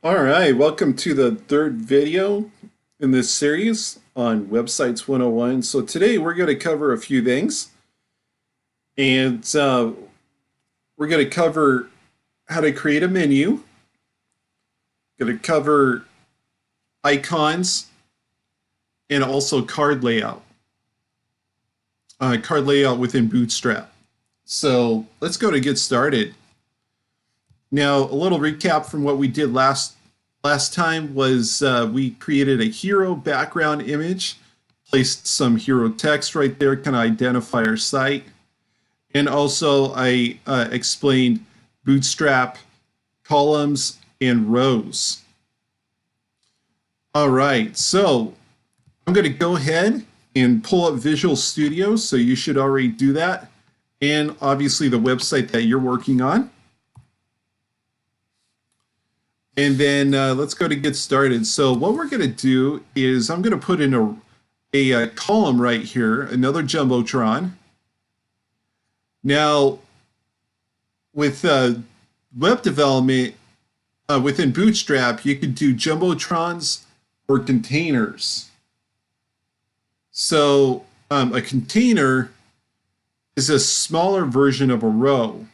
All right, welcome to the third video in this series on Websites 101. So today we're going to cover a few things, and we're going to cover how to create a menu, going to cover icons, and also card layout within Bootstrap. So let's go to get started. Now, a little recap from what we did last time was we created a hero background image, placed some hero text right there, kind of identify our site, and also I explained Bootstrap columns and rows. All right, so I'm going to go ahead and pull up Visual Studio, so you should already do that, and obviously the website that you're working on. And then let's go to get started. So what we're going to do is I'm going to put in a column right here, another Jumbotron. Now, with web development within Bootstrap, you could do Jumbotrons or containers. So a container is a smaller version of a row.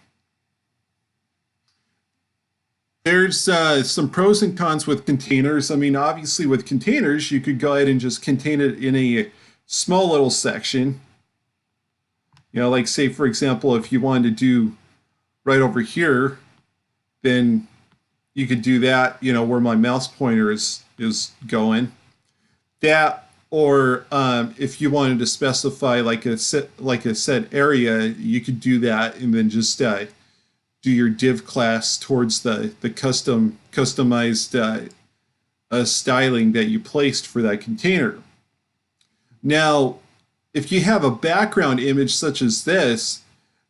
There's some pros and cons with containers. I mean, obviously with containers, you could go ahead and just contain it in a small little section. You know, like say, for example, if you wanted to do right over here, then you could do that, you know, where my mouse pointer is going. That, or if you wanted to specify like a set area, you could do that and then just do your div class towards the customized styling that you placed for that container. Now, if you have a background image such as this,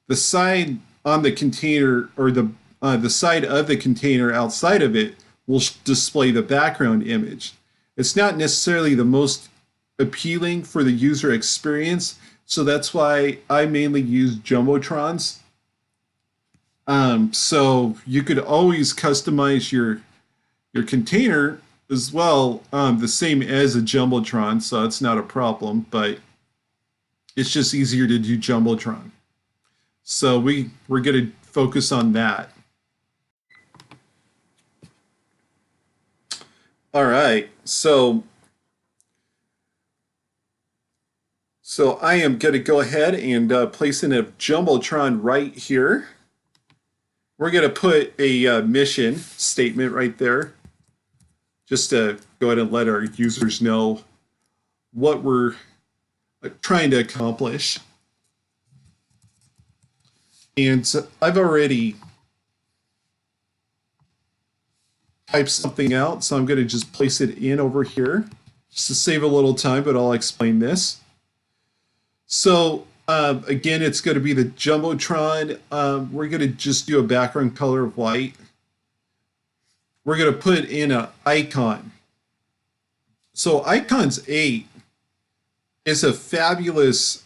the side on the container or the side of the container outside of it will display the background image. It's not necessarily the most appealing for the user experience, so that's why I mainly use Jumbotrons. So you could always customize your container as well, the same as a Jumbotron, so it's not a problem, but it's just easier to do Jumbotron. So we're going to focus on that. All right, so I am going to go ahead and place in a Jumbotron right here. We're going to put a mission statement right there, just to go ahead and let our users know what we're trying to accomplish. And I've already typed something out, so I'm going to just place it in over here, just to save a little time, but I'll explain this. So again, it's going to be the Jumbotron. We're going to just do a background color of white. We're going to put in an icon. So Icons 8 is a fabulous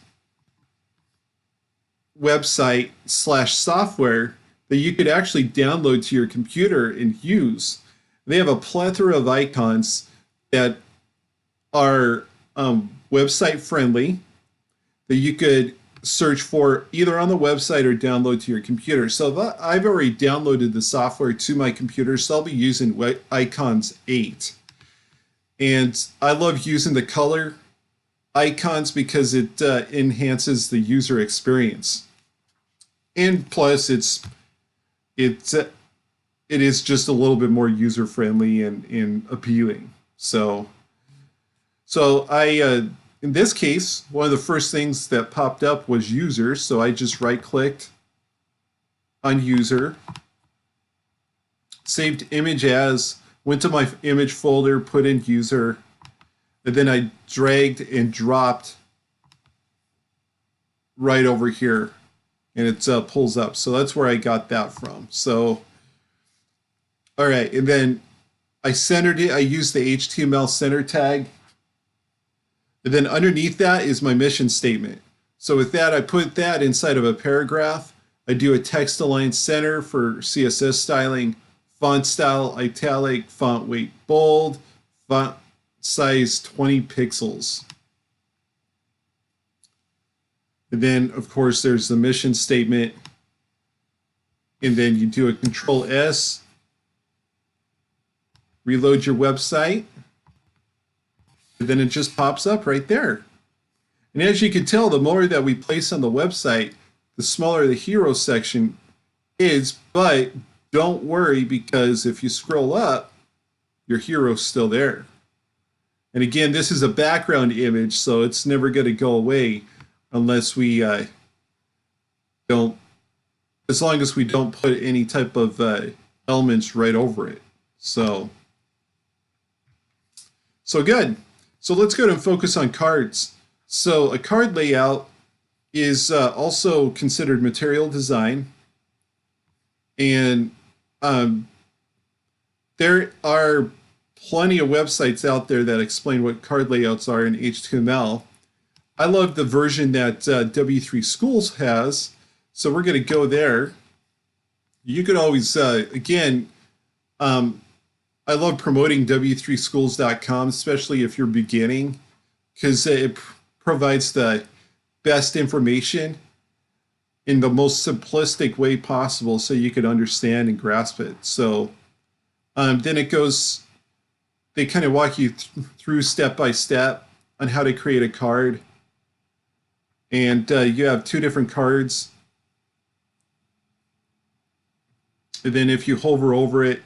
website / software that you could actually download to your computer and use. They have a plethora of icons that are website friendly, that you could search for either on the website or download to your computer. So I've already downloaded the software to my computer, so I'll be using Icons 8. And I love using the color icons because it enhances the user experience. And plus, it is just a little bit more user friendly and appealing. So I in this case, one of the first things that popped up was user, so I just right-clicked on user, saved image as, went to my image folder, put in user, and then I dragged and dropped right over here, and it pulls up. So that's where I got that from. So, all right, and then I centered it. I used the HTML center tag. And then underneath that is my mission statement. So with that, I put that inside of a paragraph. I do a text align center for CSS styling, font style italic, font weight bold, font size 20 pixels. And then, of course, there's the mission statement. And then you do a Control S, reload your website, and then it just pops up right there. And as you can tell, the more that we place on the website, the smaller the hero section is, but don't worry, because if you scroll up, your hero's still there. And again, this is a background image, so it's never going to go away unless we don't, as long as we don't put any type of elements right over it. So good. So let's go ahead and focus on cards. So a card layout is also considered material design. And there are plenty of websites out there that explain what card layouts are in HTML. I love the version that W3 Schools has, so we're going to go there. You could always, again, I love promoting w3schools.com, especially if you're beginning, because it provides the best information in the most simplistic way possible so you can understand and grasp it. So then it goes, they kind of walk you through step by step on how to create a card. And you have two different cards. And then if you hover over it,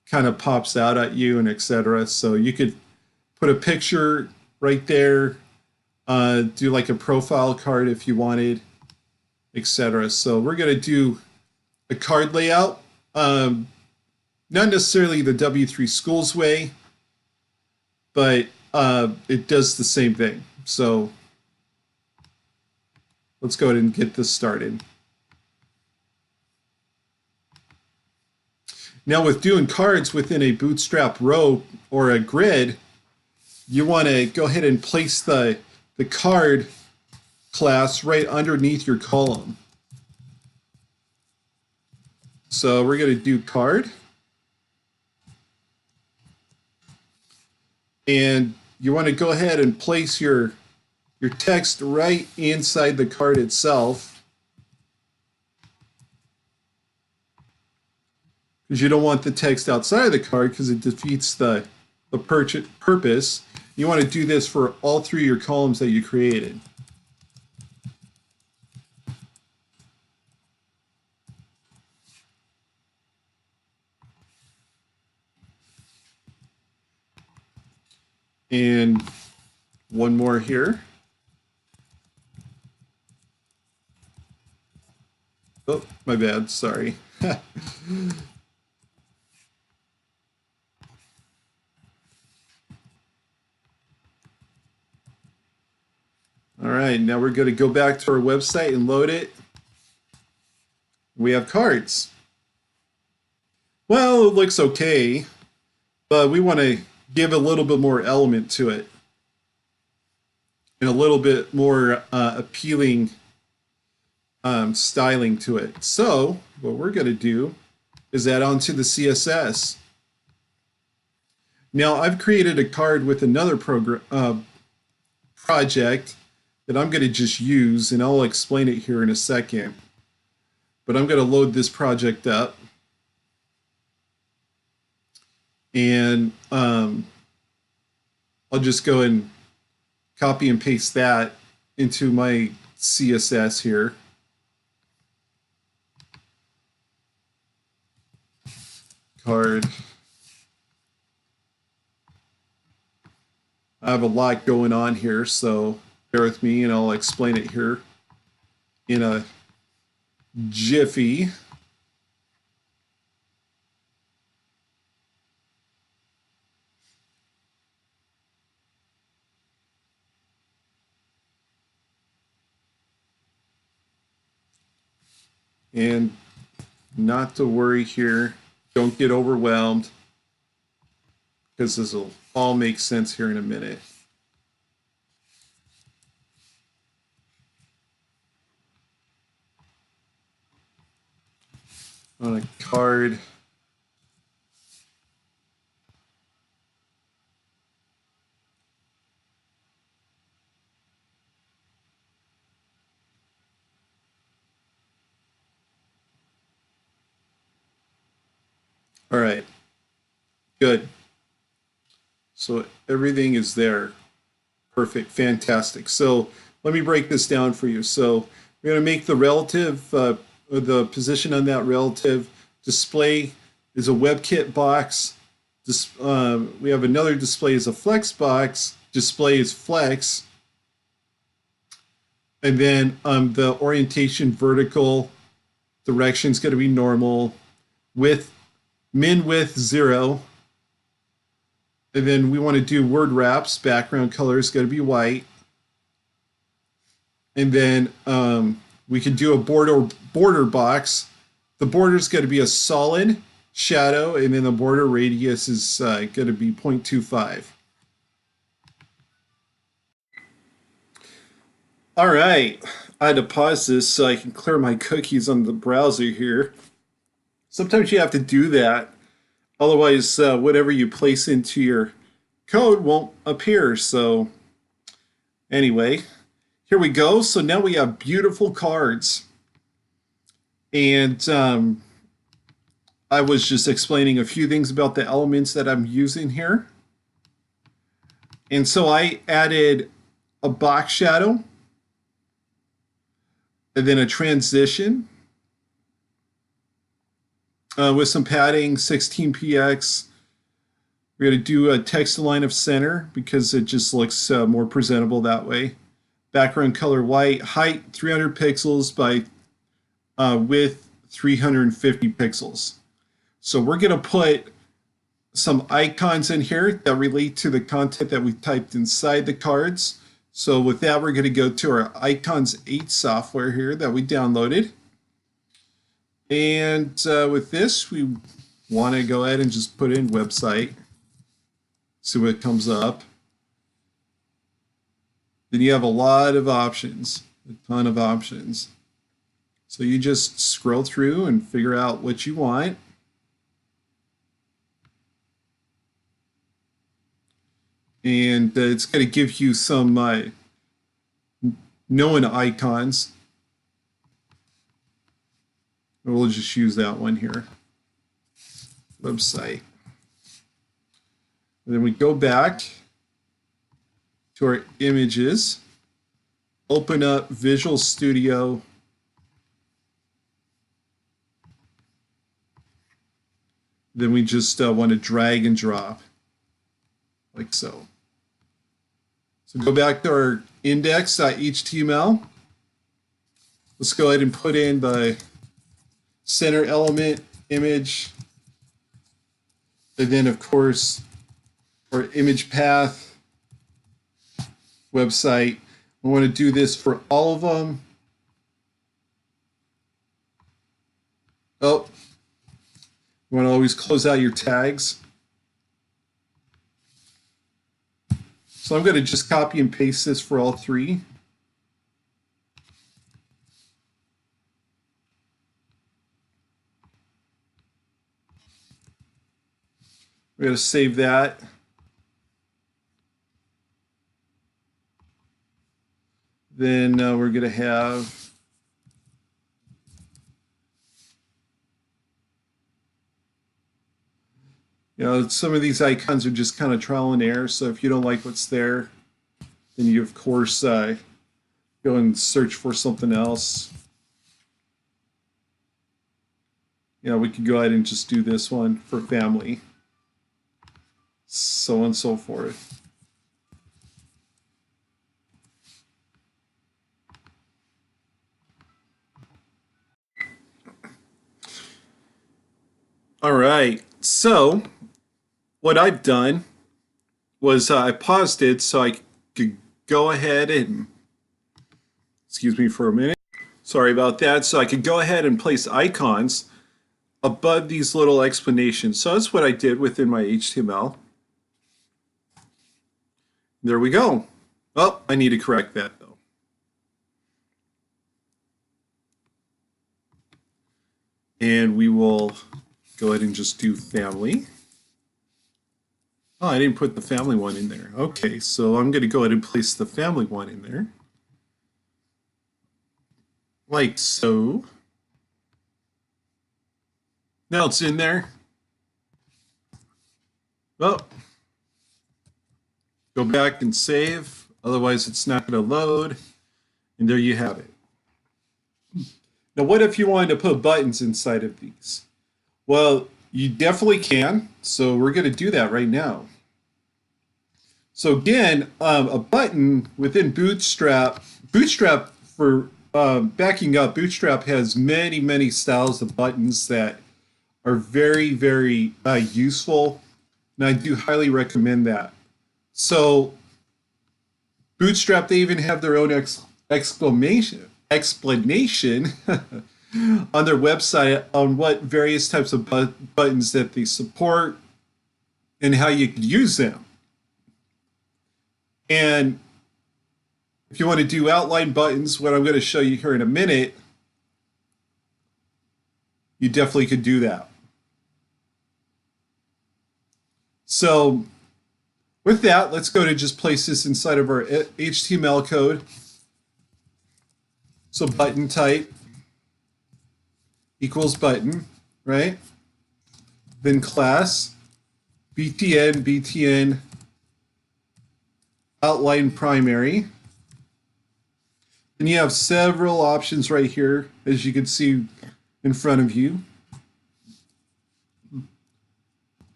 kind of pops out at you and etc. So you could put a picture right there, do like a profile card if you wanted, etc. So we're going to do a card layout, not necessarily the W3 Schools way, but it does the same thing. So let's go ahead and get this started. Now with doing cards within a Bootstrap row or a grid, you want to go ahead and place the card class right underneath your column. So we're going to do card. And you want to go ahead and place your text right inside the card itself, because you don't want the text outside of the card because it defeats the purpose. You want to do this for all three of your columns that you created. And one more here. Oh, my bad, sorry. All right, now we're going to go back to our website and load it. We have cards. Well, it looks okay, but we want to give a little bit more element to it and a little bit more appealing styling to it. So what we're going to do is add on to the CSS. Now I've created a card with another project that I'm going to just use, and I'll explain it here in a second. But I'm going to load this project up. And I'll just go and copy and paste that into my CSS here. Card. I have a lot going on here, so bear with me and I'll explain it here in a jiffy. And not to worry here, don't get overwhelmed, because this will all make sense here in a minute. On a card, All right, good. So everything is there. Perfect, fantastic. So let me break this down for you. So we're going to make the relative, the position on that relative display is a WebKit box. We have another display as a flex box. Display is flex. And then the orientation vertical direction is going to be normal. Min width 0. And then we want to do word wraps. Background color is going to be white. And then we can do a border box. The border is going to be a solid shadow, and then the border radius is going to be 0.25. All right, I had to pause this so I can clear my cookies on the browser here. Sometimes you have to do that. Otherwise, whatever you place into your code won't appear. So anyway, here we go. So now we have beautiful cards. And I was just explaining a few things about the elements that I'm using here. And so I added a box shadow and then a transition with some padding, 16px. We're going to do a text align of center because it just looks more presentable that way. Background color white, height 300 pixels by width 350 pixels. So we're going to put some icons in here that relate to the content that we typed inside the cards. So with that, we're going to go to our Icons 8 software here that we downloaded. And with this, we want to go ahead and just put in website, see what comes up. Then you have a lot of options, a ton of options. So you just scroll through and figure out what you want. And it's going to give you some known icons. We'll just use that one here. Website. And then we go back to our images, open up Visual Studio. Then we just want to drag and drop like so. So go back to our index.html. Let's go ahead and put in the center element image. And then, of course, our image path website. We want to do this for all of them. Oh, you want to always close out your tags. So I'm going to just copy and paste this for all three. We're going to save that. Then we're going to have some of these icons are just kind of trial and error. So if you don't like what's there, then you, of course, go and search for something else. We could go ahead and just do this one for family, so on and so forth. All right, so what I've done was I paused it so I could go ahead and, excuse me for a minute, sorry about that, so I could go ahead and place icons above these little explanations. So that's what I did within my HTML. There we go. Oh, I need to correct that though. And we will go ahead and just do family. Oh, I didn't put the family one in there. Okay, so I'm going to go ahead and place the family one in there. Like so. Now it's in there. Well, go back and save. Otherwise, it's not going to load. And there you have it. Now, what if you wanted to put buttons inside of these? Well, you definitely can. So we're going to do that right now. So again, a button within Bootstrap, for backing up, Bootstrap has many, many styles of buttons that are very, very useful. And I do highly recommend that. So Bootstrap, they even have their own explanation on their website on what various types of buttons that they support and how you could use them. And if you want to do outline buttons, what I'm going to show you here in a minute, you definitely could do that. So with that, let's go to just place this inside of our HTML code. So button type equals button, right? Then class, btn outline primary. And you have several options right here, as you can see in front of you.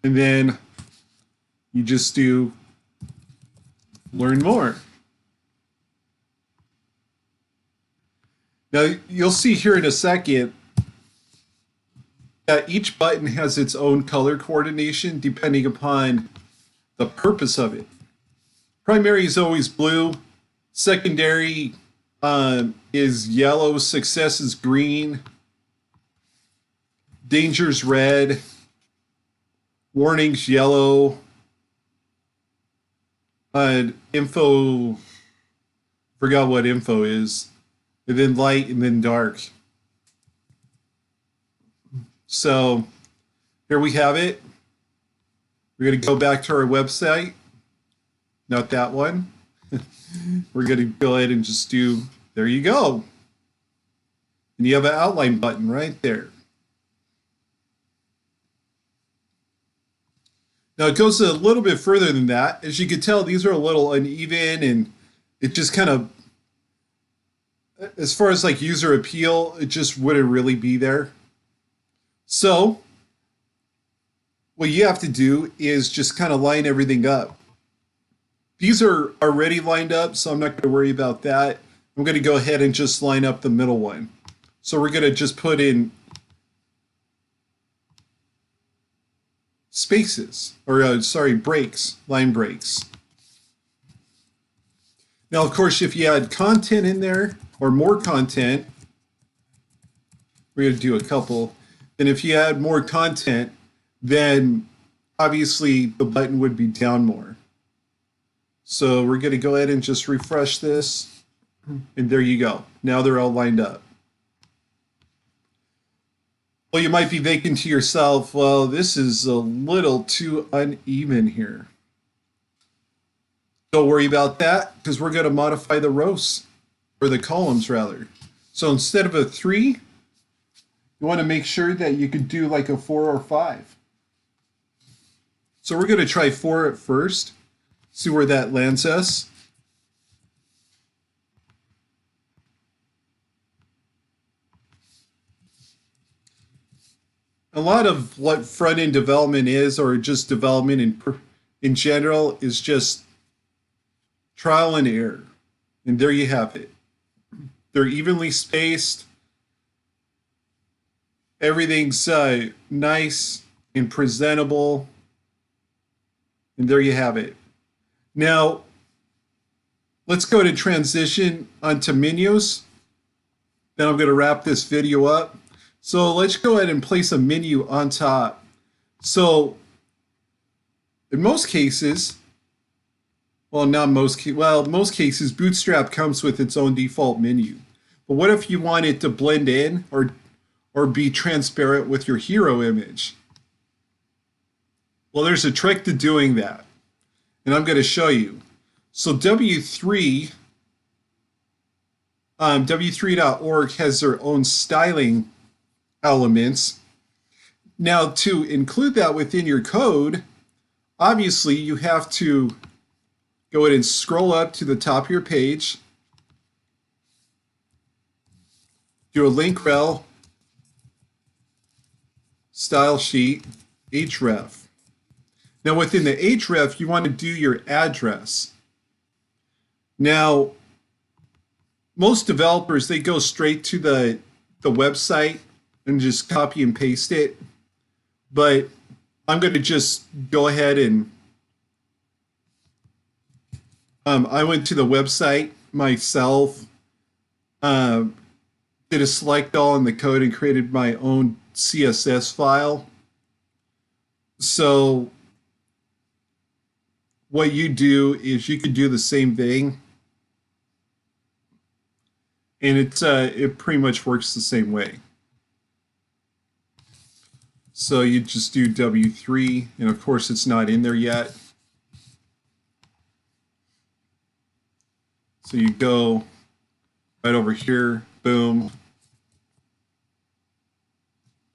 And then you just do learn more. Now, you'll see here in a second that each button has its own color coordination depending upon the purpose of it. Primary is always blue. Secondary is yellow. Success is green. Danger's red. Warning's yellow. Info, forgot what info is. And then light and then dark. So here we have it. We're going to go back to our website. Not that one. We're going to go ahead and just do, there you go. And you have an outline button right there. Now it goes a little bit further than that. As you can tell, these are a little uneven and it just kind of, as far as like user appeal, it just wouldn't really be there. So what you have to do is just kind of line everything up. These are already lined up, so I'm not going to worry about that. I'm going to go ahead and just line up the middle one. So we're going to just put in spaces, or sorry, breaks, line breaks. Now, of course, if you add content in there, or more content, we're going to do a couple. And if you add more content, then obviously the button would be down more. So we're going to go ahead and just refresh this. And there you go. Now they're all lined up. Well, you might be thinking to yourself, well, this is a little too uneven here. Don't worry about that, because we're going to modify the rows, or the columns rather. So instead of a 3, you want to make sure that you could do like a 4 or 5. So we're going to try 4 at first, see where that lands us. A lot of what front-end development is, or just development in general, is just trial and error. And there you have it. They're evenly spaced. Everything's nice and presentable. And there you have it. Now, let's go to transition onto menus. Then I'm going to wrap this video up. So let's go ahead and place a menu on top. So in most cases, most cases, Bootstrap comes with its own default menu. But what if you want it to blend in or be transparent with your hero image? Well, there's a trick to doing that, and I'm going to show you. So W3.org has their own styling elements. Now, to include that within your code, obviously you have to go ahead and scroll up to the top of your page, do a link rel, style sheet, href. Now within the href, you want to do your address. Now, most developers, they go straight to the website and just copy and paste it. But I'm going to just go ahead and I went to the website myself, did a select all in the code and created my own CSS file. So what you do is you could do the same thing, and it pretty much works the same way. So you just do W3, and of course it's not in there yet. So you go right over here, boom.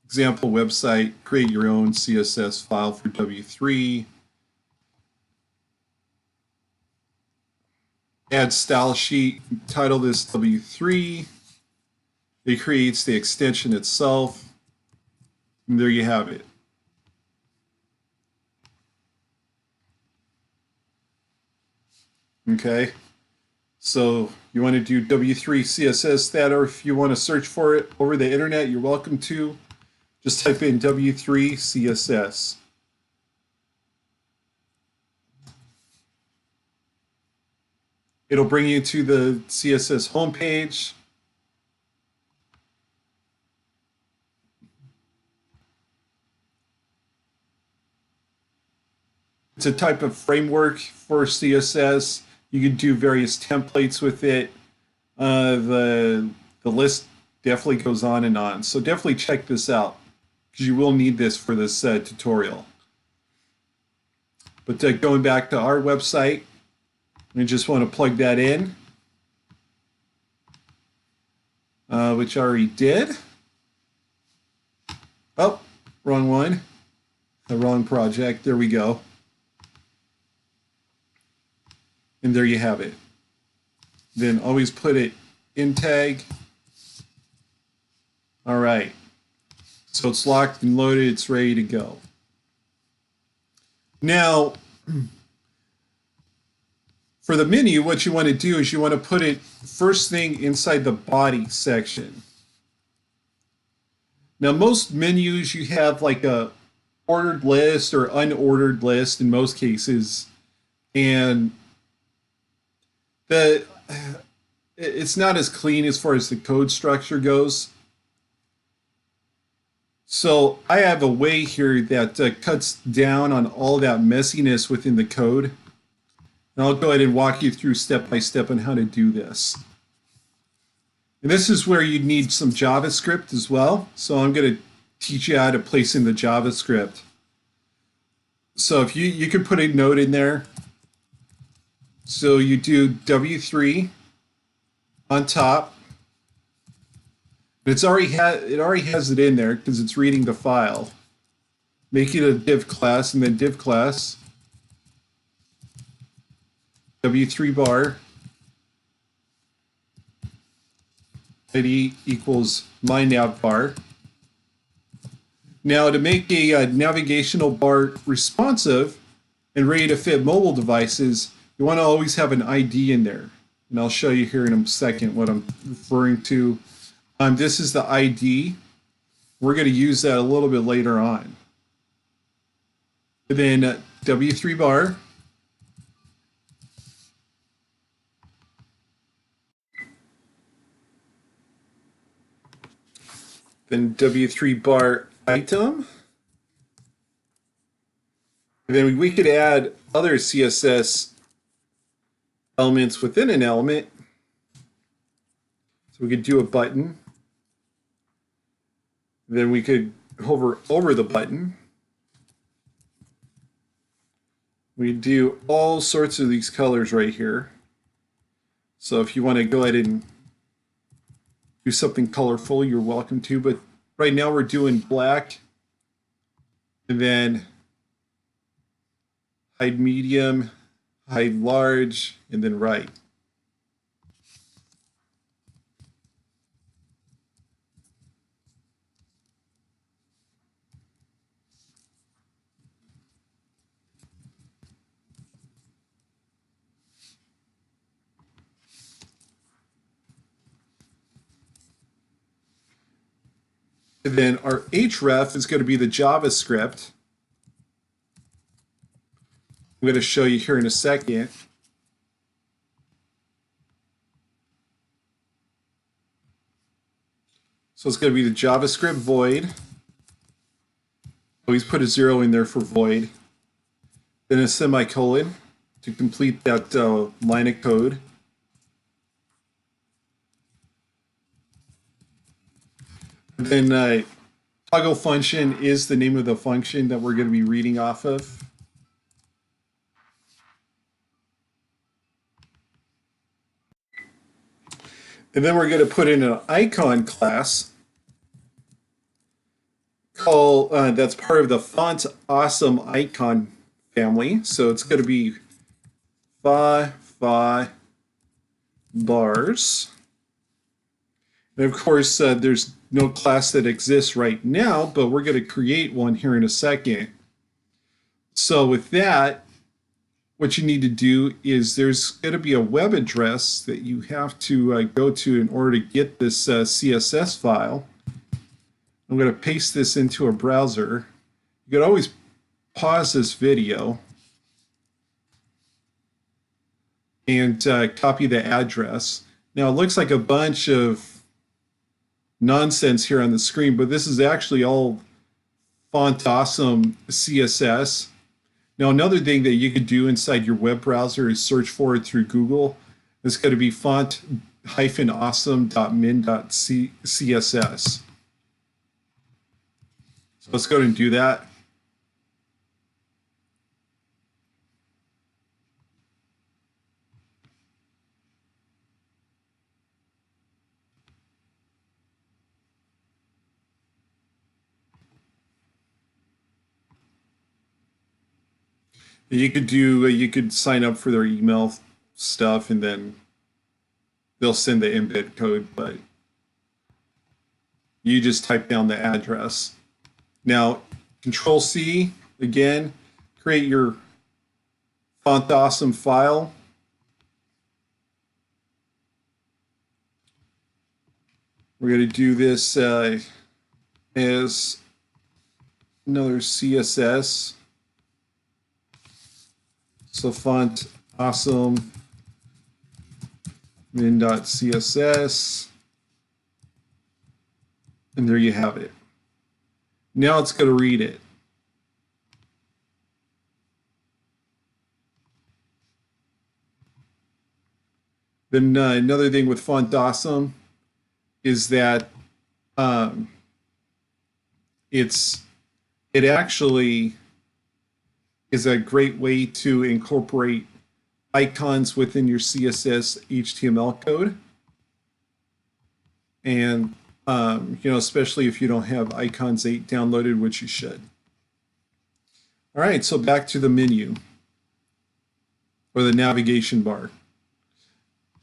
Example website, create your own CSS file for W3. Add style sheet, title this W3. It creates the extension itself. And there you have it. Okay. So you want to do W3 CSS that, or if you want to search for it over the internet, you're welcome to. Just type in W3 CSS. It'll bring you to the CSS homepage. It's a type of framework for CSS. You can do various templates with it. The list definitely goes on and on. So definitely check this out, because you will need this for this tutorial. But going back to our website, I just want to plug that in, which I already did. Oh, wrong one. The wrong project. There we go. And there you have it. Then always put it in tag. All right. So it's locked and loaded. It's ready to go. Now, for the menu, what you want to do is you want to put it first thing inside the body section. Now, most menus, you have like a ordered list or unordered list in most cases. And it's not as clean as far as the code structure goes. So I have a way here that cuts down on all that messiness within the code. And I'll go ahead and walk you through step by step on how to do this. And this is where you need some JavaScript as well. So I'm going to teach you how to place in the JavaScript. So if you can put a note in there. So you do W3 on top. It already has it in there because it's reading the file. Make it a div class, and then div class W3 bar ID equals myNavbar. Now to make a navigational bar responsive and ready to fit mobile devices, you want to always have an ID in there. And I'll show you here in a second what I'm referring to. This is the ID. We're going to use that a little bit later on. And then W3 bar. Then W3 bar item. And then we could add other CSS elements within an element. So we could do a button. Then we could hover over the button. We do all sorts of these colors right here. So if you want to go ahead and do something colorful, you're welcome to. But right now we're doing black. And then hide medium, hide large, and then right. And then our href is going to be the JavaScript. I'm going to show you here in a second. So it's going to be the JavaScript void. Always put a 0 in there for void. Then a semicolon to complete that line of code. And then toggle function is the name of the function that we're going to be reading off of. And then we're going to put in an icon class called that's part of the FontAwesome icon family. So it's going to be bars. And of course, there's no class that exists right now, but we're going to create one here in a second. So with that, what you need to do is there's going to be a web address that you have to go to in order to get this CSS file. I'm going to paste this into a browser. You can always pause this video and copy the address. Now it looks like a bunch of nonsense here on the screen, but this is actually all FontAwesome CSS. Now another thing that you could do inside your web browser is search for it through Google. It's going to be font-awesome.min.css. So let's go ahead and do that. You could sign up for their email stuff and then they'll send the embed code, but you just type down the address. Now, Control C, again, create your FontAwesome file. We're going to do this as another CSS. So FontAwesome min.css, and there you have it. Now it's going to read it. Then another thing with FontAwesome is that it actually is a great way to incorporate icons within your CSS HTML code. And, especially if you don't have icons 8 downloaded, which you should. All right, so back to the menu or the navigation bar.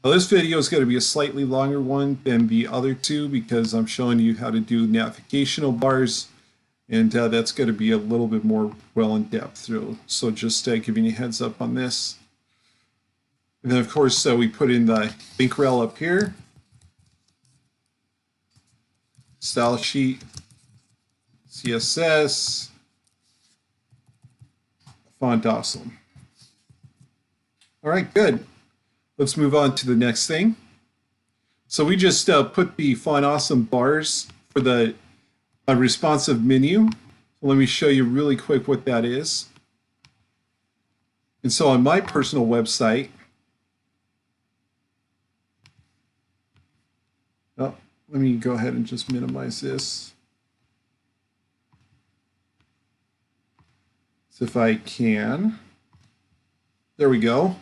Now this video is going to be a slightly longer one than the other two because I'm showing you how to do navigational bars. And that's going to be a little bit more well in depth. So just giving you a heads up on this. And then of course we put in the link rel up here. Style sheet, CSS, FontAwesome. All right, good. Let's move on to the next thing. So we just put the FontAwesome bars for the a responsive menu. Let me show you really quick what that is. And so on my personal website, let me go ahead and just minimize this. So if I can, there we go.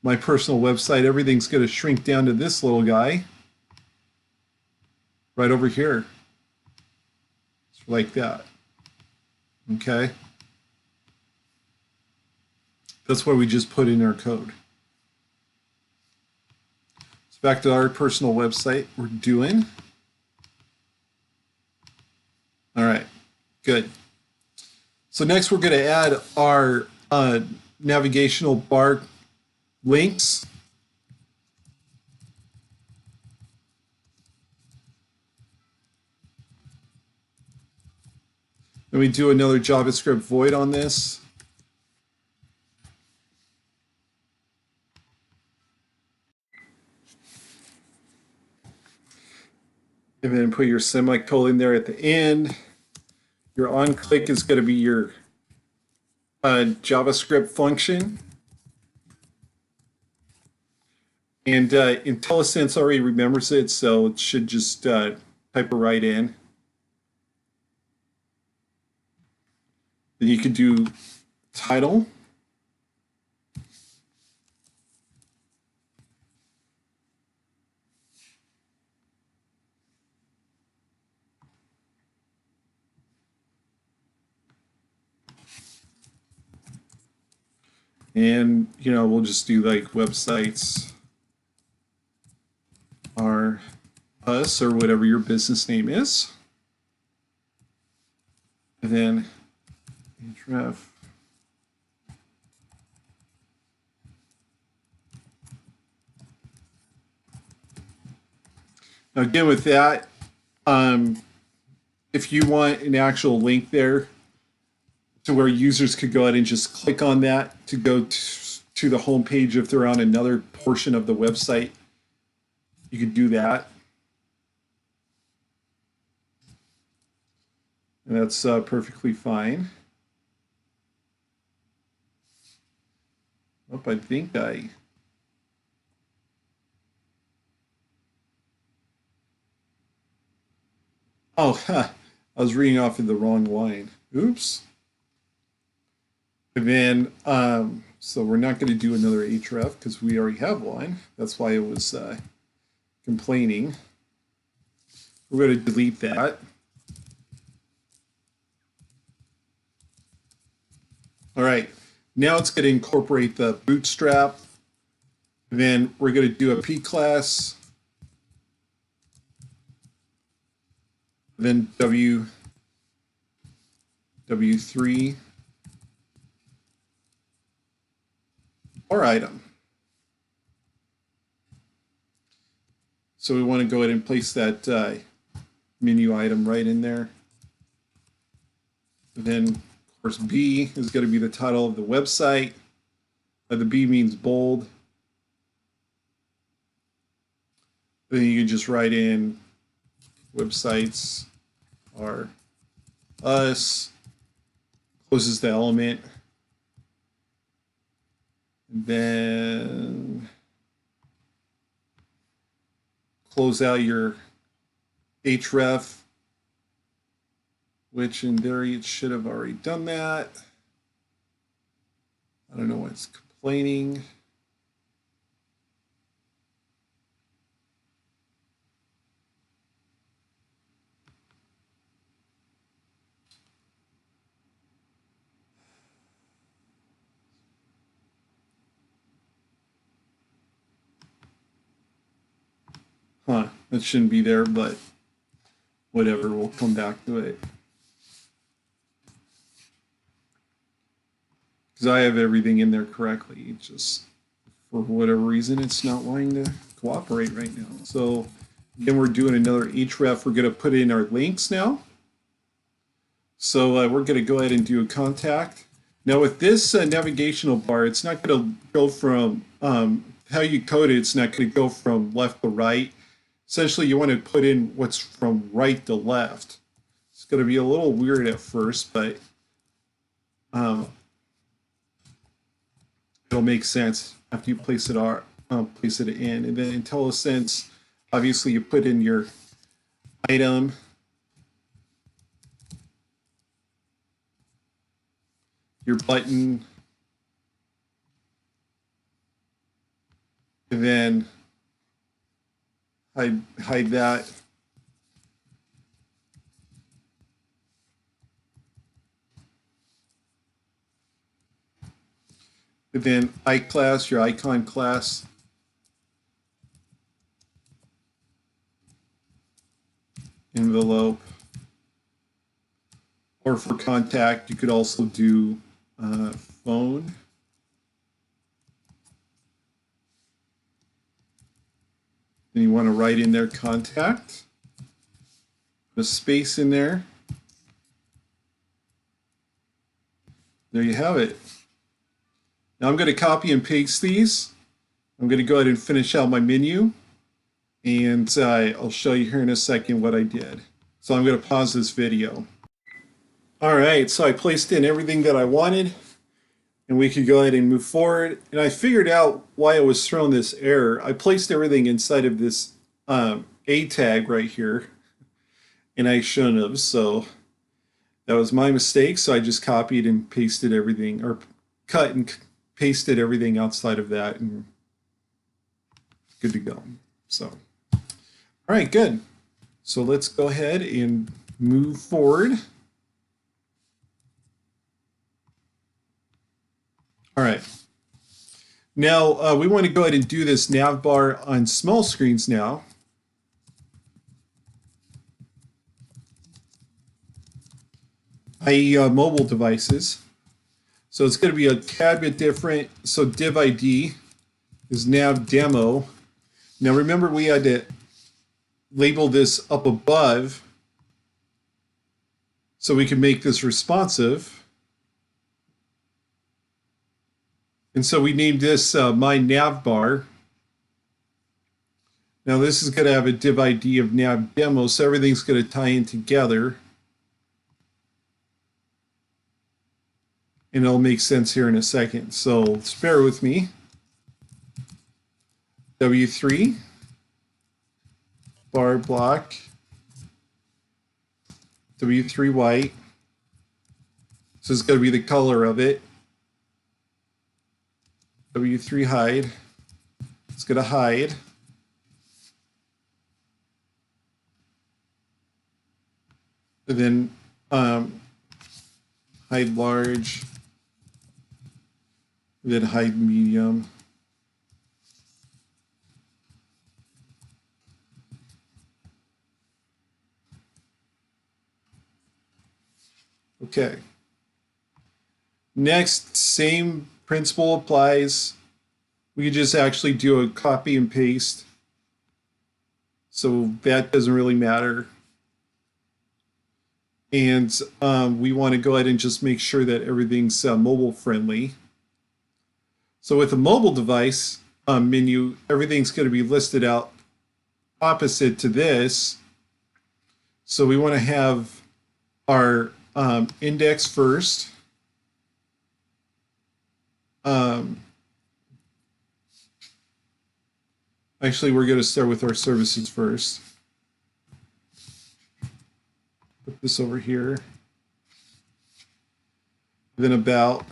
My personal website, everything's going to shrink down to this little guy right over here. Like that. Okay. That's why we just put in our code. So back to our personal website we're doing. All right, good. So next we're going to add our navigational bar links. Then we do another JavaScript void on this. And then put your semicolon there at the end. Your onClick is going to be your JavaScript function. And IntelliSense already remembers it, so it should just type it right in. Then you can do title. And, you know, we'll just do like websites are us or whatever your business name is. And then href. Now again with that, if you want an actual link there to where users could go ahead and just click on that to go to the home page if they're on another portion of the website, you could do that. And that's perfectly fine. Oh, I think I was reading off of the wrong line. Oops. And then, so we're not going to do another href because we already have one. That's why it was complaining. We're going to delete that. All right, now it's going to incorporate the Bootstrap. And then we're going to do a P class. Then W3 or item. So we want to go ahead and place that menu item right in there. And then, of course, B is going to be the title of the website. The B means bold. Then you can just write in websites are us, closes the element. And then close out your href, which in theory it should have already done that. I don't know why it's complaining. Huh, that shouldn't be there, but whatever, we'll come back to it. Because I have everything in there correctly, just for whatever reason, it's not wanting to cooperate right now. So again, we're doing another href. We're going to put in our links now. So we're going to go ahead and do a contact. Now with this navigational bar, it's not going to go from how you code it. It's not going to go from left to right. Essentially, you want to put in what's from right to left. It's going to be a little weird at first, but it'll make sense after you place it in. And then IntelliSense, obviously, you put in your item. Your button. And then hide that. and then iClass, your icon class. Envelope. Or for contact, you could also do phone. Then you want to write in there contact. Put a space in there. There you have it. Now I'm going to copy and paste these. I'm going to go ahead and finish out my menu. And I'll show you here in a second what I did. So I'm going to pause this video. All right, so I placed in everything that I wanted. And we could go ahead and move forward. And I figured out why I was throwing this error. I placed everything inside of this A tag right here. And I shouldn't have, so that was my mistake. So I just copied and pasted everything, or cut and pasted everything outside of that, and good to go. So, all right, good. So let's go ahead and move forward. All right. Now we want to go ahead and do this navbar on small screens now. i.e. Mobile devices. So it's going to be a tad bit different. So div ID is nav demo. Now remember, we had to label this up above so we can make this responsive. And so we named this myNavbar. Now this is going to have a div ID of nav demo, so everything's going to tie in together. And it'll make sense here in a second. So just bear with me. W3, bar block, W3 white. So it's going to be the color of it. W3 hide. It's going to hide. And then hide large. And then hide medium. Okay. Next, same principle applies. We could just actually do a copy and paste. So that doesn't really matter. And we want to go ahead and just make sure that everything's mobile friendly. So with a mobile device menu, everything's going to be listed out opposite to this. So we want to have our index first. Actually, we're going to start with our services first. Put this over here. Then about.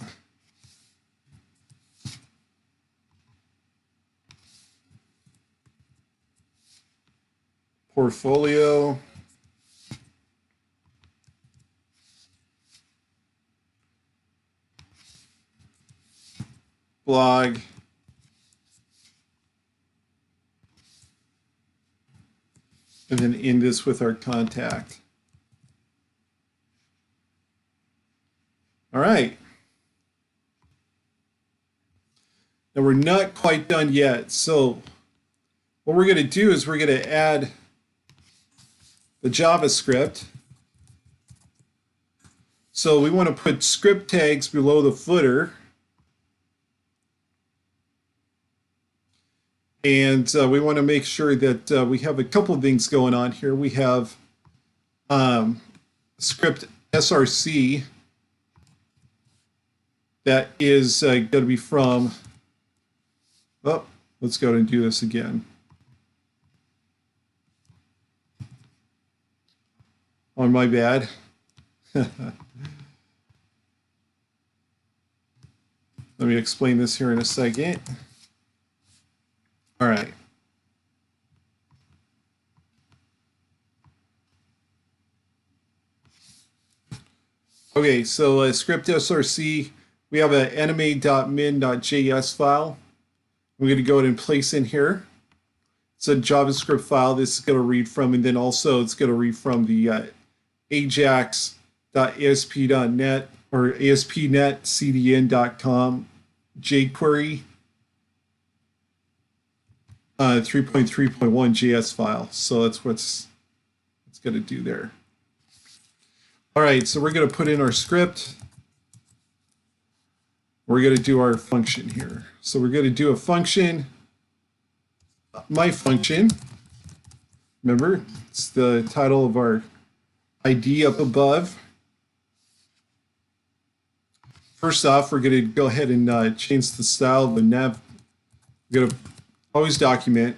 Portfolio. Blog. And then end this with our contact. All right. Now we're not quite done yet. So what we're going to do is we're going to add the JavaScript. So we want to put script tags below the footer. And we want to make sure that we have a couple of things going on here. We have script src that is going to be from, oh, let's go and do this again. On my bad. Let me explain this here in a second. All right. Okay, so script src we have an anime.min.js file. We're going to go ahead and place in here. It's a JavaScript file this is going to read from, and then also it's going to read from the ajax.asp.net or aspnetcdn.com jQuery 3.3.1 JS file. So that's what's it's going to do there. All right, so we're going to put in our script. We're going to do our function here. So we're going to do a function, my function. Remember, it's the title of our ID up above. First off, we're going to go ahead and change the style of the nav. We're going to always document.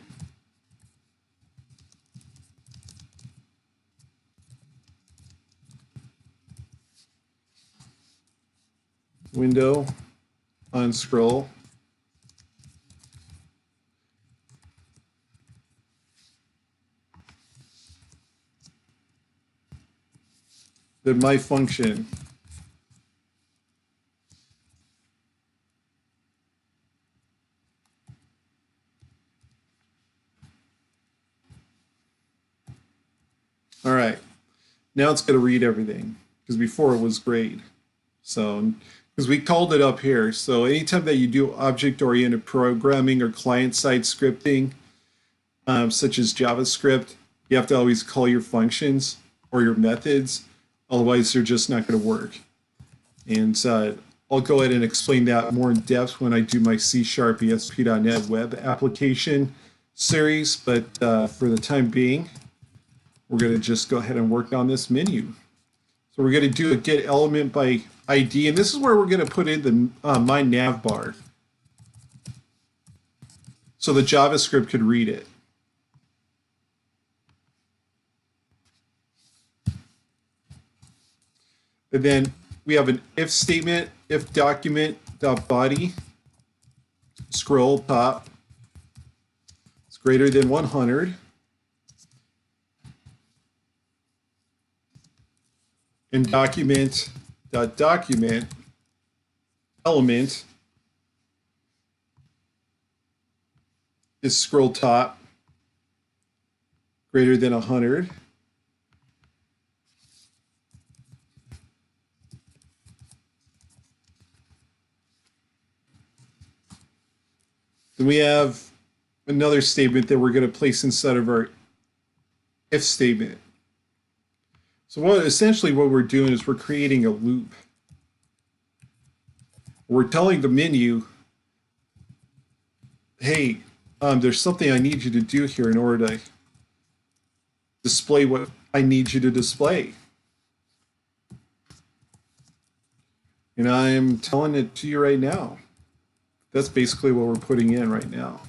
Window, unscroll. Then my function. All right, now it's going to read everything because before it was grayed. So, because we called it up here. So anytime that you do object-oriented programming or client-side scripting, such as JavaScript, you have to always call your functions or your methods. Otherwise, they're just not going to work. And I'll go ahead and explain that more in depth when I do my C# ASP.NET web application series. But for the time being, we're going to just go ahead and work on this menu. So we're going to do a get element by ID, and this is where we're going to put in the myNavbar, so the JavaScript could read it. And then we have an if statement, if document.body, scroll top, it's greater than 100. And document.document element is scroll top greater than 100. Then we have another statement that we're going to place inside of our if statement. So essentially what we're doing is we're creating a loop. We're telling the menu, hey, there's something I need you to do here in order to display what I need you to display. And I'm telling it to you right now. That's basically what we're putting in right now.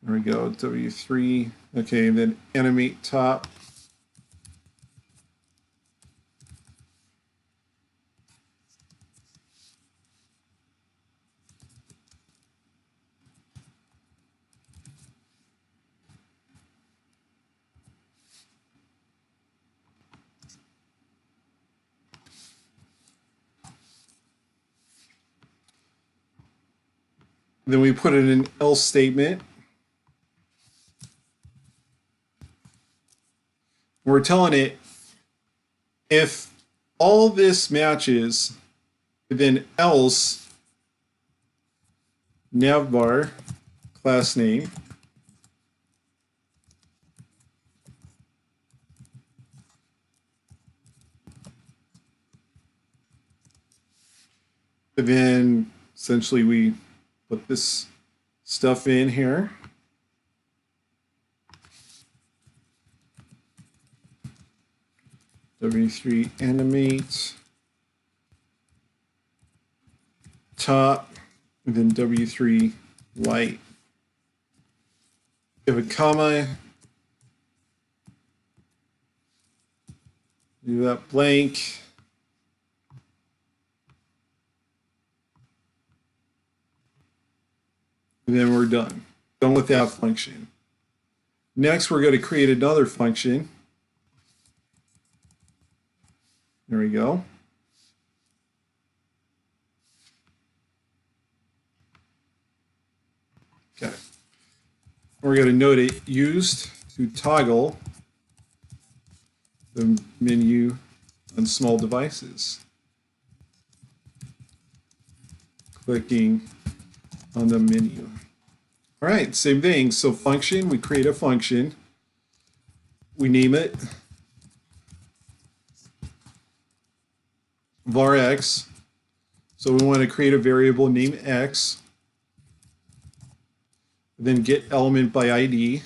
There we go, W3. Okay, and then animate top. Then we put in an else statement. We're telling it if all this matches, then else navbar class name and then essentially we put this stuff in here. W3 animate top, and then W3 light. Give a comma, do that blank. And then we're done. Done with that function. Next, we're going to create another function. There we go. Okay. We're going to note it used to toggle the menu on small devices. Clicking on the menu. All right, same thing. So function, we create a function. We name it var x. So we want to create a variable named x. Then get element by ID.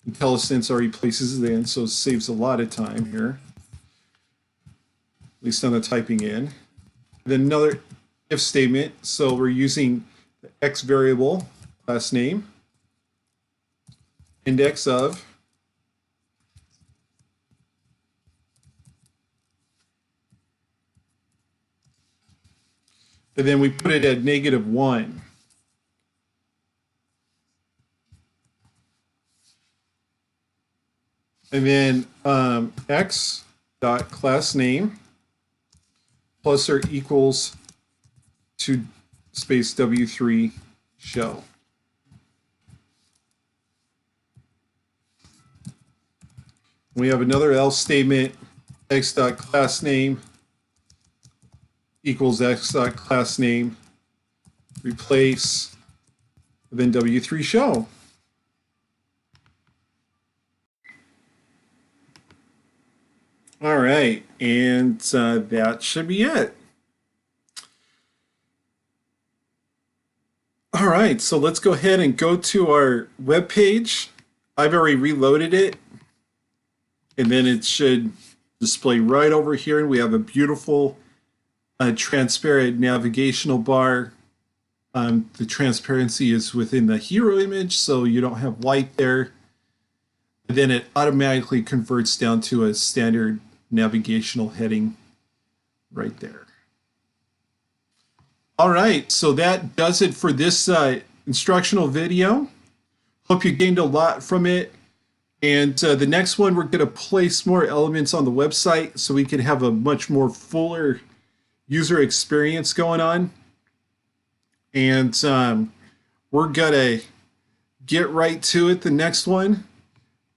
IntelliSense already places it in, so it saves a lot of time here, at least on the typing in. Then another if statement. So we're using the x variable, class name, index of, and then we put it at -1. And then x dot class name plus or equals to space W3 show. We have another else statement, x dot class name equals x dot class name, replace, then W3 show. All right, and that should be it. All right, so let's go ahead and go to our web page. I've already reloaded it, and then it should display right over here, and we have a beautiful transparent navigational bar. The transparency is within the hero image, so you don't have light there. And then it automatically converts down to a standard navigational heading right there. All right, so that does it for this instructional video. Hope you gained a lot from it. And the next one, we're going to place more elements on the website so we can have a much more fuller user experience going on. And we're going to get right to it, the next one.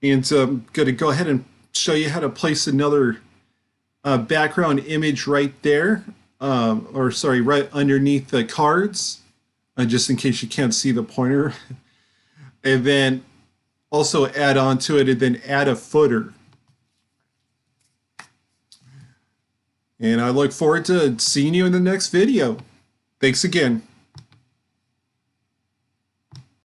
And I'm going to go ahead and show you how to place another background image right there, or sorry, right underneath the cards, just in case you can't see the pointer. And then also add on to it and then add a footer. And I look forward to seeing you in the next video. Thanks again.